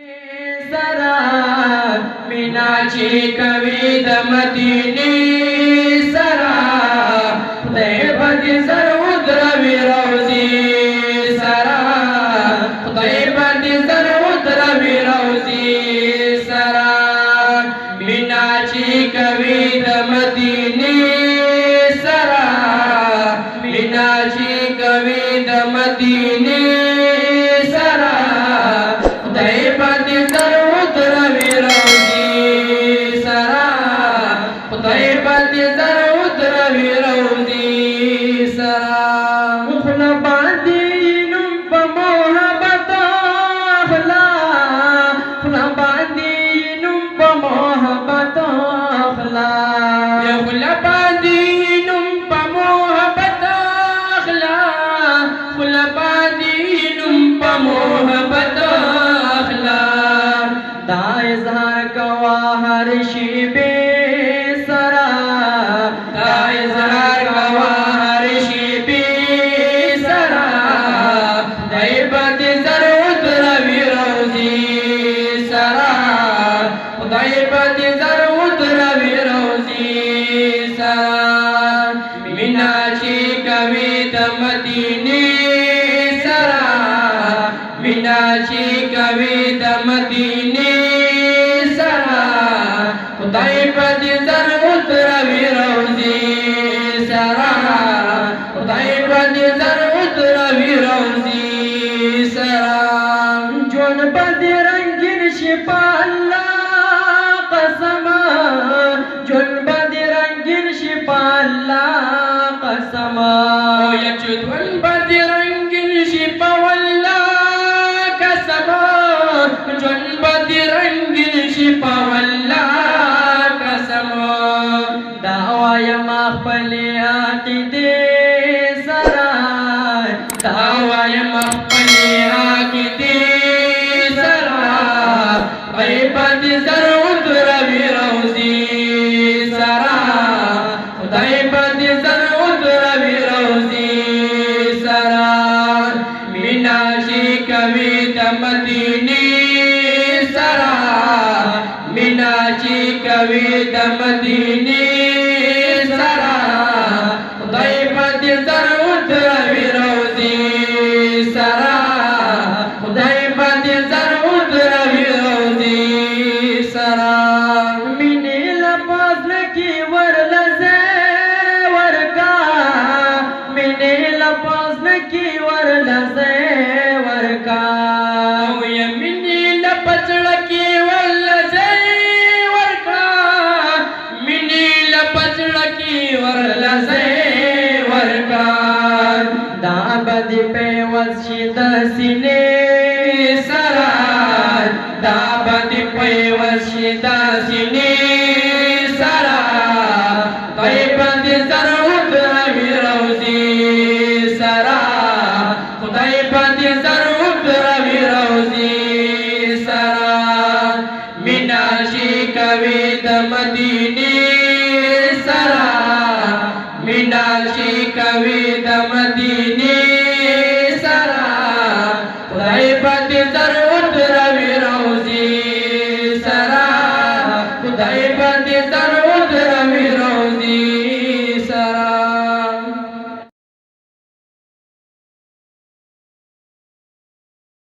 सरा मीनाची कविद मदीनी सरा दैवती सरुद्र विरोजी सरा दैवती सरुद्र विरोजी सरा मीनाची कविद मदीनी सरा मीनाची कविद मदीनी सरा दैवती सरुद्र विरोजी सरा दैवती सरुद्र विरोजी सरा मुखला बांधीनुम बमोहबत अखला मुखला बांधीनुम बमोहबत अखला मुखला बांधीनुम बमोहबत अखला मुखला बांधीनुम बमोहबत दाइज़हार कवाहर शिबे सरा दाइज़हार कवाहर शिबे सरा दैवती सरुद्र विरोजी सरा दैवती सरुद्र विरोजी सरा मीनाची कविद मदीनी सरा मीनाची कविद मदीनी दैवती सरुद्र विरोजी सरा दैवती सरुद्र विरोजी सरा जोन बदिरंगिन शिपाला कसमा जोन बदिरंगिन शिपाला कसमा यचुन बदिरंगिन शिपवल्ला कसमा जोन बदिरंगिन शिपवल्ला दावाया मखबले आकिदे सरा दावाया मखबले आकिदे सरा दैवती सरुद्र विरोजी सरा दैवती सरुद्र विरोजी सरा मीनाची कविद मदीनी सरा मीनाची कविद मदीनी सरा दैवती सरुद्र विरोजी सरा दैवती सरुद्र विरोजी सरा मिनील पासन की वरल से वरका मिनील पासन की वरल से वरका मिनील पचड़ की वरल से वरल से वरका दाबदी पे वशिद सिने सरा दाबदी पे वशिद सिने सरा दैवती सरुद्र विरोजी सरा दैवती सरुद्र विरोजी सरा मीनाची कविद मदीनी सरा मीनाची कविद मदीनी सरा दैवती सरुद्र विरोजी सरा दैवती